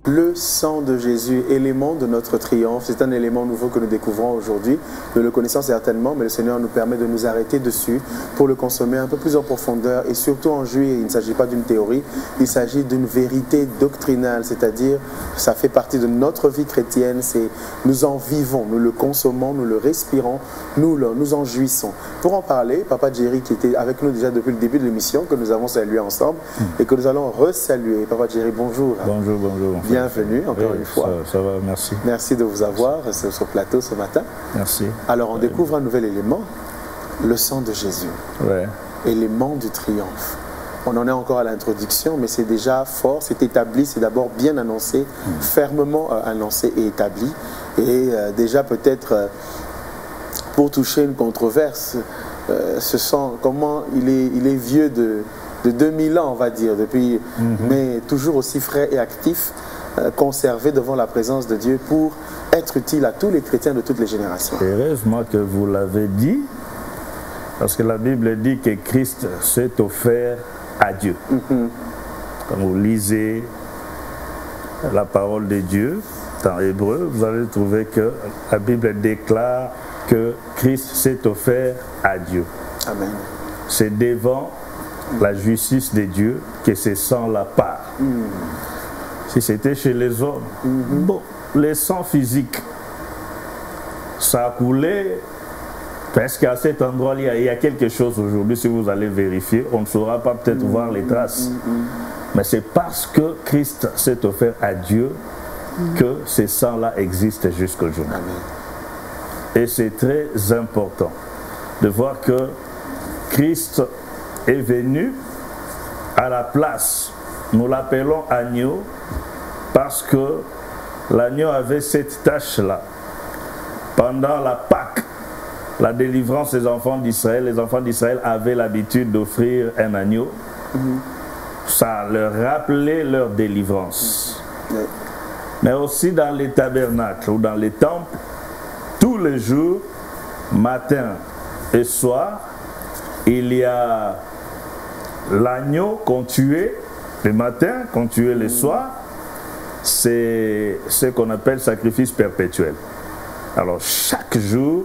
Le sang de Jésus, élément de notre triomphe, c'est un élément nouveau que nous découvrons aujourd'hui. Nous le connaissons certainement, mais le Seigneur nous permet de nous arrêter dessus pour le consommer un peu plus en profondeur et surtout en jouir. Il ne s'agit pas d'une théorie, il s'agit d'une vérité doctrinale, c'est-à-dire ça fait partie de notre vie chrétienne, nous en vivons, nous le consommons, nous le respirons, nous en jouissons. Pour en parler, Papa Jerry qui était avec nous déjà depuis le début de l'émission, que nous avons salué ensemble et que nous allons resaluer. Papa Jerry, bonjour. Bonjour, bonjour. Bienvenue encore une fois. Ça va, merci. Merci de vous avoir sur ce plateau ce matin. Merci. Alors on découvre un nouvel élément, le sang de Jésus. Ouais. Élément du triomphe. On en est encore à l'introduction, mais c'est déjà fort, c'est établi, c'est d'abord bien annoncé, fermement annoncé et établi. Et déjà peut-être pour toucher une controverse, ce sang, comment il est vieux de 2000 ans, on va dire, depuis, mais toujours aussi frais et actif, conservé devant la présence de Dieu pour être utile à tous les chrétiens de toutes les générations. Heureusement que vous l'avez dit, parce que la Bible dit que Christ s'est offert à Dieu. Quand vous lisez la parole de Dieu dans Hébreu, vous allez trouver que la Bible déclare que Christ s'est offert à Dieu. Amen. C'est devant la justice de Dieu que ce sang la part. Si c'était chez les hommes, bon, les sangs physiques, ça a coulé presque à cet endroit-là. Il y a quelque chose aujourd'hui, si vous allez vérifier, on ne saura pas peut-être voir les traces. Mais c'est parce que Christ s'est offert à Dieu que ces sangs-là existent jusqu'aujourd'hui. Et c'est très important de voir que Christ est venu à la place. Nous l'appelons agneau parce que l'agneau avait cette tâche-là. Pendant la Pâque, la délivrance des enfants d'Israël, les enfants d'Israël avaient l'habitude d'offrir un agneau. Ça leur rappelait leur délivrance. Mais aussi dans les tabernacles ou dans les temples, tous les jours, matin et soir, il y a l'agneau qu'on tuait le matin, qu'on tuait le soir. C'est ce qu'on appelle sacrifice perpétuel. Alors chaque jour,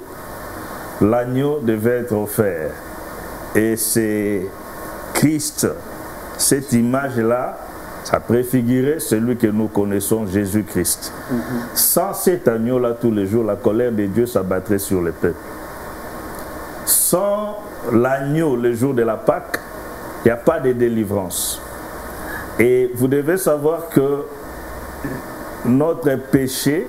l'agneau devait être offert. Et c'est Christ, cette image-là, ça préfigurait celui que nous connaissons, Jésus-Christ. Sans cet agneau-là, tous les jours, la colère de Dieu s'abattrait sur le peuple. Sans l'agneau, le jour de la Pâque, il n'y a pas de délivrance. Et vous devez savoir que notre péché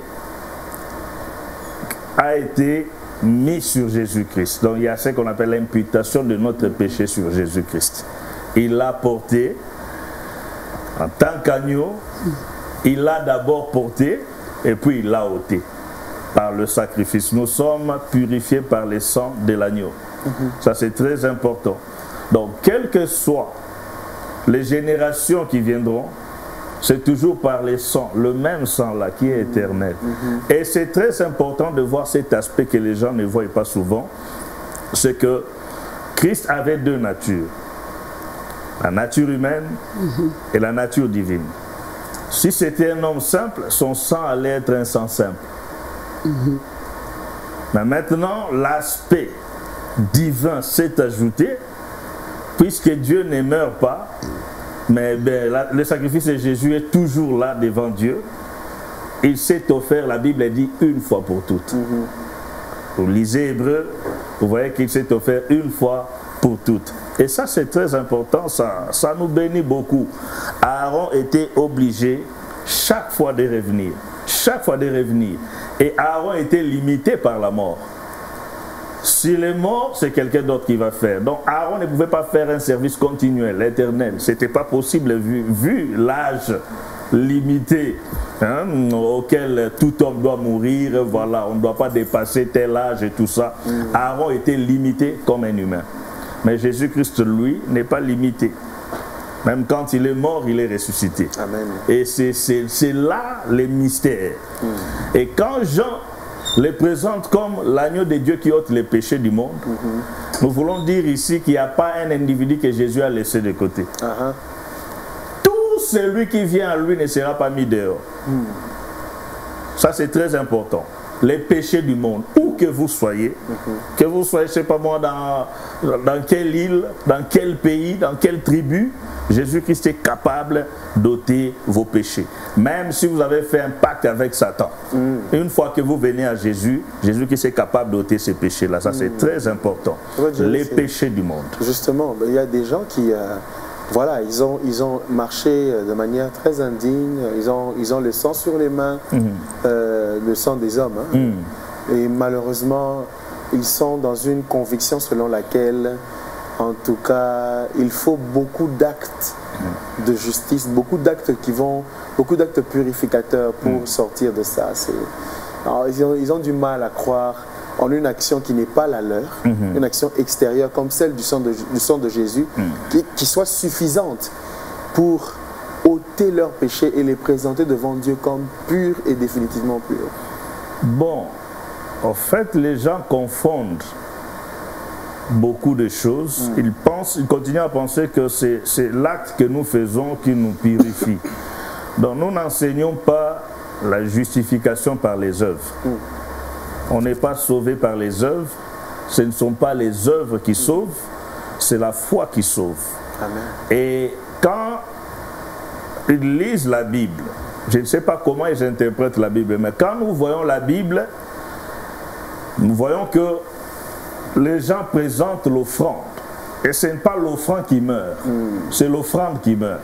a été mis sur Jésus-Christ. Donc il y a ce qu'on appelle l'imputation de notre péché sur Jésus-Christ. Il l'a porté en tant qu'agneau, il l'a d'abord porté et puis il l'a ôté par le sacrifice. Nous sommes purifiés par le sang de l'agneau. Ça c'est très important. Donc quelles que soient les générations qui viendront, c'est toujours par les sangs, le même sang là qui est éternel. Et c'est très important de voir cet aspect que les gens ne voient pas souvent, c'est que Christ avait deux natures, la nature humaine et la nature divine. Si c'était un homme simple, son sang allait être un sang simple. Mais maintenant, l'aspect divin s'est ajouté, puisque Dieu ne meurt pas, mais le sacrifice de Jésus est toujours là devant Dieu. Il s'est offert, la Bible dit, une fois pour toutes. Vous lisez Hébreu, vous voyez qu'il s'est offert une fois pour toutes. Et ça c'est très important, ça nous bénit beaucoup. Aaron était obligé chaque fois de revenir. Chaque fois de revenir. Et Aaron était limité par la mort. S'il est mort, c'est quelqu'un d'autre qui va faire. Donc Aaron ne pouvait pas faire un service continuel, éternel. Ce n'était pas possible vu l'âge limité auquel tout homme doit mourir. Voilà, on ne doit pas dépasser tel âge et tout ça. Aaron était limité comme un humain. Mais Jésus-Christ, lui, n'est pas limité. Même quand il est mort, il est ressuscité. Amen. Et c'est là les mystères. Et quand Jean les présente comme l'agneau de Dieu qui ôte les péchés du monde, nous voulons dire ici qu'il n'y a pas un individu que Jésus a laissé de côté. Tous celui qui vient à lui ne sera pas mis dehors. Ça, c'est très important. Les péchés du monde, où que vous soyez, je ne sais pas moi, dans quelle île, dans quel pays, dans quelle tribu, Jésus-Christ est capable d'ôter vos péchés. Même si vous avez fait un pacte avec Satan, une fois que vous venez à Jésus, Jésus-Christ est capable d'ôter ces péchés-là. Ça, c'est très important. Les péchés du monde. Justement, il y a des gens qui... voilà, ils ont marché de manière très indigne, ils ont le sang sur les mains, le sang des hommes. Et malheureusement, ils sont dans une conviction selon laquelle, en tout cas, il faut beaucoup d'actes de justice, beaucoup d'actes purificateurs pour sortir de ça. Alors, ils ont du mal à croire en une action qui n'est pas la leur, une action extérieure comme celle du sang de Jésus, qui soit suffisante pour ôter leurs péchés et les présenter devant Dieu comme purs et définitivement purs. Bon, en fait, les gens confondent beaucoup de choses. Ils continuent à penser que c'est l'acte que nous faisons qui nous purifie. Donc nous n'enseignons pas la justification par les œuvres. On n'est pas sauvé par les œuvres. Ce ne sont pas les œuvres qui sauvent, c'est la foi qui sauve. Amen. Et quand ils lisent la Bible, je ne sais pas comment ils interprètent la Bible, mais quand nous voyons la Bible, nous voyons que les gens présentent l'offrande. Et ce n'est pas l'offrande qui meurt, c'est l'offrande qui meurt.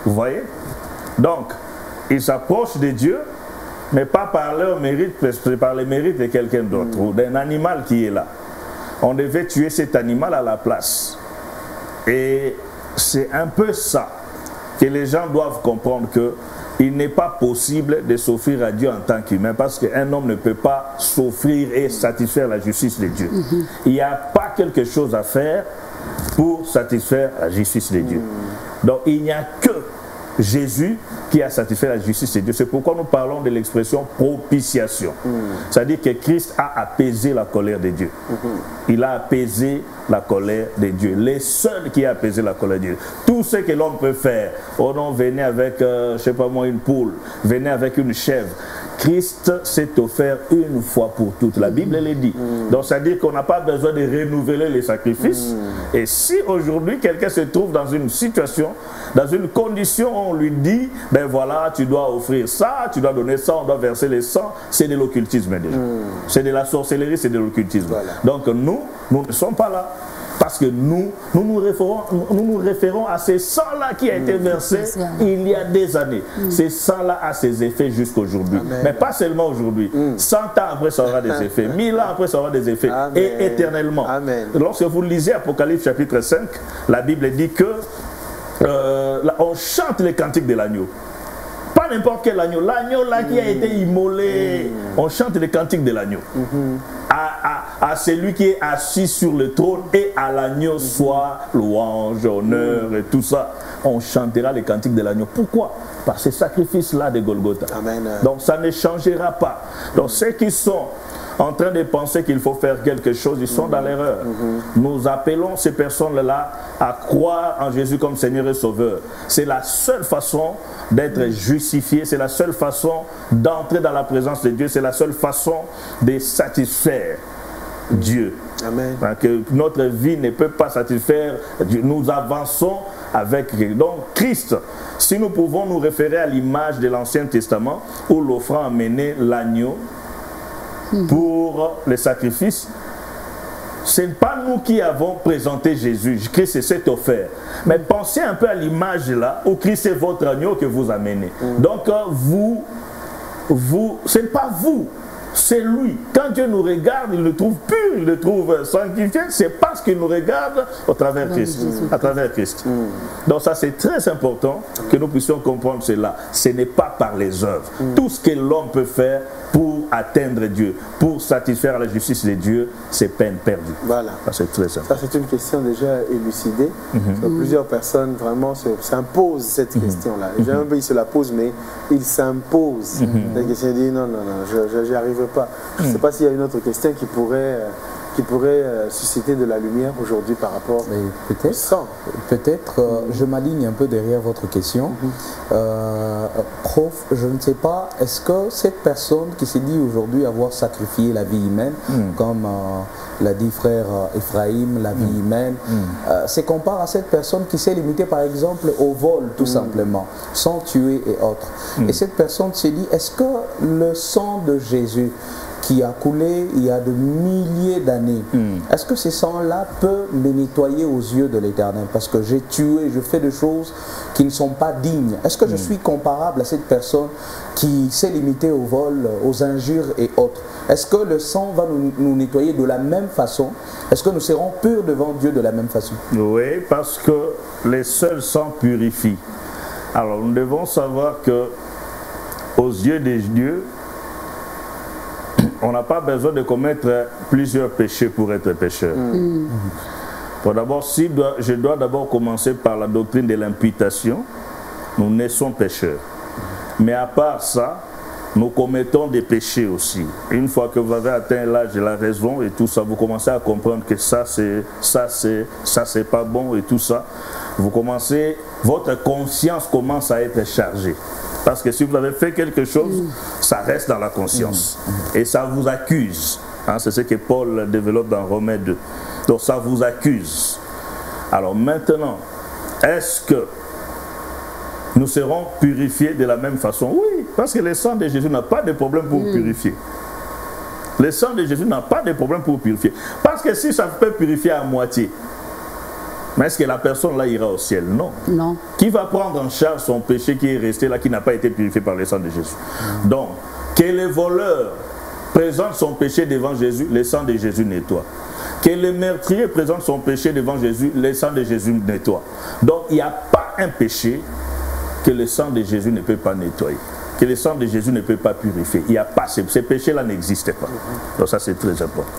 Vous voyez? Donc, ils s'approchent de Dieu, mais pas par leur mérite, mais par le mérite de quelqu'un d'autre, ou d'un animal qui est là. On devait tuer cet animal à la place. Et c'est un peu ça que les gens doivent comprendre, qu'il n'est pas possible de s'offrir à Dieu en tant qu'humain, parce qu'un homme ne peut pas s'offrir et satisfaire la justice de Dieu. Il n'y a pas quelque chose à faire pour satisfaire la justice de Dieu. Donc il n'y a que Jésus qui a satisfait la justice de Dieu. C'est pourquoi nous parlons de l'expression propitiation. C'est-à-dire que Christ a apaisé la colère de Dieu. Il a apaisé la colère de Dieu. Les seuls qui ont apaisé la colère de Dieu. Tout ce que l'homme peut faire. Oh non, venez avec, je ne sais pas moi, une poule. Venez avec une chèvre. Christ s'est offert une fois pour toutes. La Bible le dit. Donc, c'est-à-dire qu'on n'a pas besoin de renouveler les sacrifices. Et si aujourd'hui, quelqu'un se trouve dans une situation, dans une condition où on lui dit, ben voilà, tu dois offrir ça, tu dois donner ça, on doit verser les sangs, c'est de l'occultisme déjà. C'est de la sorcellerie, c'est de l'occultisme. Voilà. Donc, nous ne sommes pas là. Parce que nous nous référons à ce sang-là qui a été versé il y a des années. Ce sang-là a ses effets jusqu'aujourd'hui. Mais pas seulement aujourd'hui. 100 ans après, ça aura des effets. 1000 ans après, ça aura des effets. Et éternellement. Amen. Lorsque vous lisez Apocalypse chapitre 5, la Bible dit que on chante les cantiques de l'agneau. Pas n'importe quel agneau. L'agneau là qui a été immolé. On chante les cantiques de l'agneau. À celui qui est assis sur le trône et à l'agneau soit louange, honneur et tout ça. On chantera les cantiques de l'agneau. Pourquoi? Par ce sacrifice-là de Golgotha. Amen. Donc ça ne changera pas. Donc ceux qui sont en train de penser qu'il faut faire quelque chose, ils sont dans l'erreur. Nous appelons ces personnes-là à croire en Jésus comme Seigneur et Sauveur. C'est la seule façon d'être justifié, c'est la seule façon d'entrer dans la présence de Dieu, c'est la seule façon de satisfaire Dieu. Amen. Que notre vie ne peut pas satisfaire Dieu. Nous avançons avec donc Christ. Si nous pouvons nous référer à l'image de l'Ancien Testament où l'offrande amenait l'agneau pour les sacrifices, ce n'est pas nous qui avons présenté Jésus. Christ s'est offert. Mais pensez un peu à l'image là où Christ est votre agneau que vous amenez. Donc ce n'est pas vous, c'est lui. Quand Dieu nous regarde, il le trouve pur, il le trouve sanctifié. C'est parce qu'il nous regarde au travers Christ, à travers Christ. Donc ça c'est très important que nous puissions comprendre cela. Ce n'est pas par les œuvres. Tout ce que l'homme peut faire pour atteindre Dieu, pour satisfaire la justice de Dieu, c'est peine perdue. Voilà. C'est très simple. Ça c'est une question déjà élucidée. Plusieurs personnes vraiment s'imposent cette question-là. Jamais ils se la posent, mais ils s'imposent. La question dit non, je n'y arriverai pas. Je ne sais pas s'il y a une autre question qui pourrait qui pourrait susciter de la lumière aujourd'hui par rapport au sang? Peut-être, je m'aligne un peu derrière votre question. Prof, je ne sais pas, est-ce que cette personne qui s'est dit aujourd'hui avoir sacrifié la vie humaine, comme l'a dit frère Ephraim, la vie humaine, se compare à cette personne qui s'est limitée par exemple au vol tout simplement, sans tuer et autres. Et cette personne s'est dit, est-ce que le sang de Jésus qui a coulé il y a de milliers d'années, est-ce que ce sang-là peut me nettoyer aux yeux de l'Éternel? Parce que j'ai tué, je fais des choses qui ne sont pas dignes. Est-ce que je suis comparable à cette personne qui s'est limitée au vol, aux injures et autres? Est-ce que le sang va nous nettoyer de la même façon? Est-ce que nous serons purs devant Dieu de la même façon? Oui, parce que les seuls sangs purifient. Alors nous devons savoir que aux yeux des dieux, on n'a pas besoin de commettre plusieurs péchés pour être pécheur. D'abord, si je dois d'abord commencer par la doctrine de l'imputation, nous naissons pécheurs. Mais à part ça, nous commettons des péchés aussi. Une fois que vous avez atteint l'âge de la raison et tout ça, vous commencez à comprendre que ça c'est pas bon et tout ça. Vous commencez, votre conscience commence à être chargée. Parce que si vous avez fait quelque chose, ça reste dans la conscience. Et ça vous accuse. Hein, c'est ce que Paul développe dans Romains 2. Donc ça vous accuse. Alors maintenant, est-ce que nous serons purifiés de la même façon? Oui, parce que le sang de Jésus n'a pas de problème pour purifier. Le sang de Jésus n'a pas de problème pour purifier. Parce que si ça peut purifier à moitié, mais est-ce que la personne là ira au ciel? Non. Non. Qui va prendre en charge son péché qui est resté là, qui n'a pas été purifié par le sang de Jésus? Donc, que le voleur présente son péché devant Jésus, le sang de Jésus nettoie. Que le meurtrier présente son péché devant Jésus, le sang de Jésus nettoie. Donc, il n'y a pas un péché que le sang de Jésus ne peut pas nettoyer, que le sang de Jésus ne peut pas purifier. Il n'y a pas, ces péchés-là n'existent pas. Donc ça, c'est très important.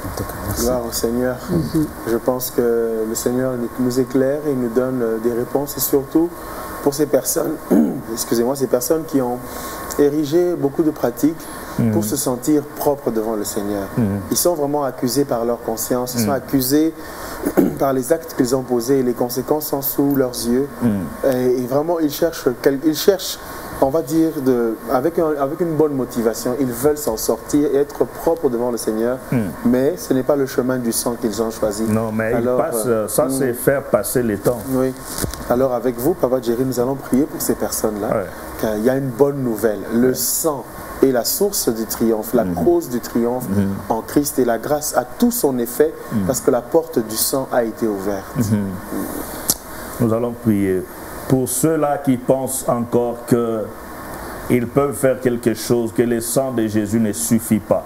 Gloire au Seigneur. Je pense que le Seigneur nous éclaire et nous donne des réponses, et surtout pour ces personnes, excusez-moi, ces personnes qui ont érigé beaucoup de pratiques pour se sentir propres devant le Seigneur. Ils sont vraiment accusés par leur conscience, ils sont accusés par les actes qu'ils ont posés, et les conséquences sont sous leurs yeux. Et vraiment, ils cherchent, on va dire, avec une bonne motivation, ils veulent s'en sortir et être propres devant le Seigneur, mais ce n'est pas le chemin du sang qu'ils ont choisi. Non, mais alors, ça c'est faire passer le temps. Oui. Alors avec vous, Papa Jerry, nous allons prier pour ces personnes-là, car il y a une bonne nouvelle. Le sang est la source du triomphe, la cause du triomphe en Christ, et la grâce a tout son effet parce que la porte du sang a été ouverte. Nous allons prier. Pour ceux-là qui pensent encore qu'ils peuvent faire quelque chose, que le sang de Jésus ne suffit pas.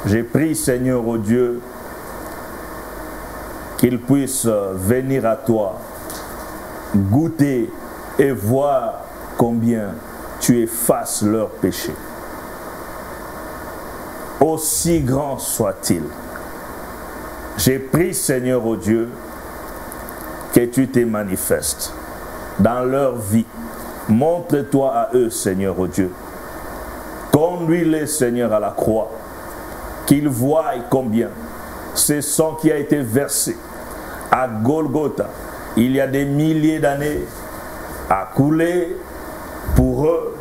J'ai prié, Seigneur, au Dieu, qu'ils puissent venir à toi, goûter et voir combien tu effaces leurs péchés. Aussi grand soit-il. J'ai prié, Seigneur, au Dieu, que tu te manifestes dans leur vie. Montre-toi à eux, Seigneur, oh Dieu. Conduis-les, Seigneur, à la croix. Qu'ils voient combien ce sang qui a été versé à Golgotha, il y a des milliers d'années, a coulé pour eux.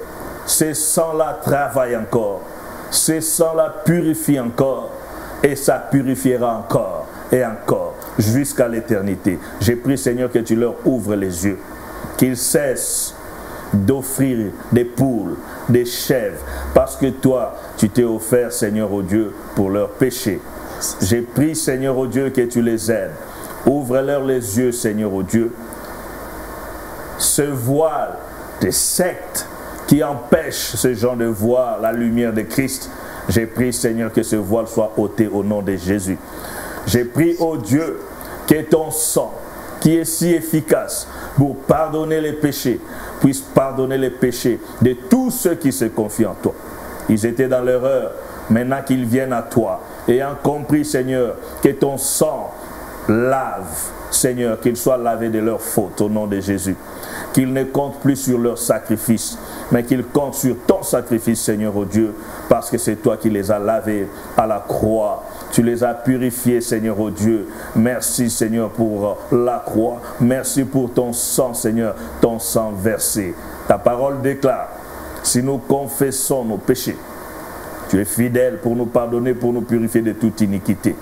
Ce sang-là travaille encore. Ce sang-là purifie encore. Et ça purifiera encore et encore jusqu'à l'éternité. J'ai prié, Seigneur, que tu leur ouvres les yeux, qu'ils cessent d'offrir des poules, des chèvres, parce que toi, tu t'es offert, Seigneur, au Dieu, pour leurs péchés. J'ai prié, Seigneur, au Dieu, que tu les aides. Ouvre-leur les yeux, Seigneur, au Dieu. Ce voile de sectes qui empêche ce genre de voir la lumière de Christ, j'ai prié, Seigneur, que ce voile soit ôté au nom de Jésus. J'ai prié, oh Dieu, que ton sang, qui est si efficace pour pardonner les péchés, puisse pardonner les péchés de tous ceux qui se confient en toi. Ils étaient dans l'erreur, maintenant qu'ils viennent à toi, ayant compris, Seigneur, que ton sang lave, Seigneur, qu'ils soient lavés de leurs fautes au nom de Jésus. qu'ils ne comptent plus sur leur sacrifice, mais qu'ils comptent sur ton sacrifice, Seigneur, oh Dieu, parce que c'est toi qui les as lavés à la croix. Tu les as purifiés, Seigneur, oh Dieu. Merci, Seigneur, pour la croix. Merci pour ton sang, Seigneur, ton sang versé. Ta parole déclare, si nous confessons nos péchés, tu es fidèle pour nous pardonner, pour nous purifier de toute iniquité.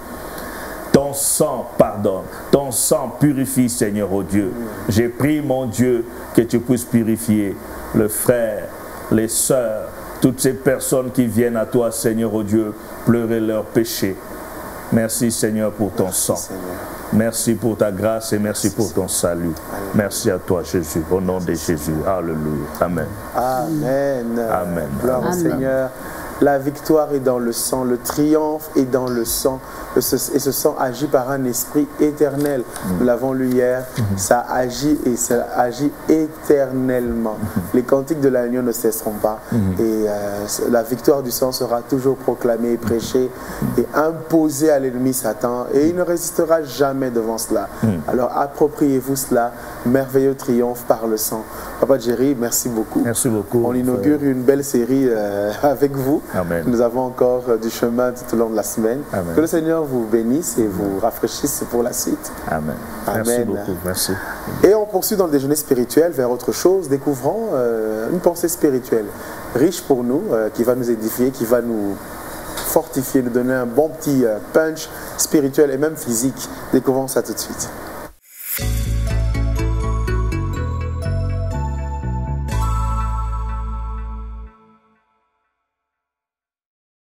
Ton sang pardonne, ton sang purifie, Seigneur, oh Dieu. J'ai prié, mon Dieu, que tu puisses purifier le frère, les sœurs, toutes ces personnes qui viennent à toi, Seigneur, oh Dieu, pleurer leurs péchés. Merci, Seigneur, pour ton sang. Merci pour ta grâce et merci pour ton salut. Merci à toi, Jésus, au nom de Jésus. Alléluia. Amen. Amen. Amen. Gloire au Seigneur. La victoire est dans le sang, le triomphe est dans le sang. Et ce sang agit par un esprit éternel. Nous l'avons lu hier, ça agit et ça agit éternellement. Les cantiques de l'agneau ne cesseront pas. Et la victoire du sang sera toujours proclamée, prêchée et imposée à l'ennemi Satan. Et il ne résistera jamais devant cela. Alors appropriez-vous cela, merveilleux triomphe par le sang. Papa Jerry, merci beaucoup. Merci beaucoup. On inaugure une belle série avec vous. Amen. Nous avons encore du chemin tout au long de la semaine. Amen. Que le Seigneur vous bénisse et vous rafraîchisse pour la suite. Amen. Amen. Merci beaucoup. Merci. Et on poursuit dans le déjeuner spirituel vers autre chose, découvrant une pensée spirituelle riche pour nous, qui va nous édifier, qui va nous fortifier, nous donner un bon petit punch spirituel et même physique. Découvrons ça tout de suite.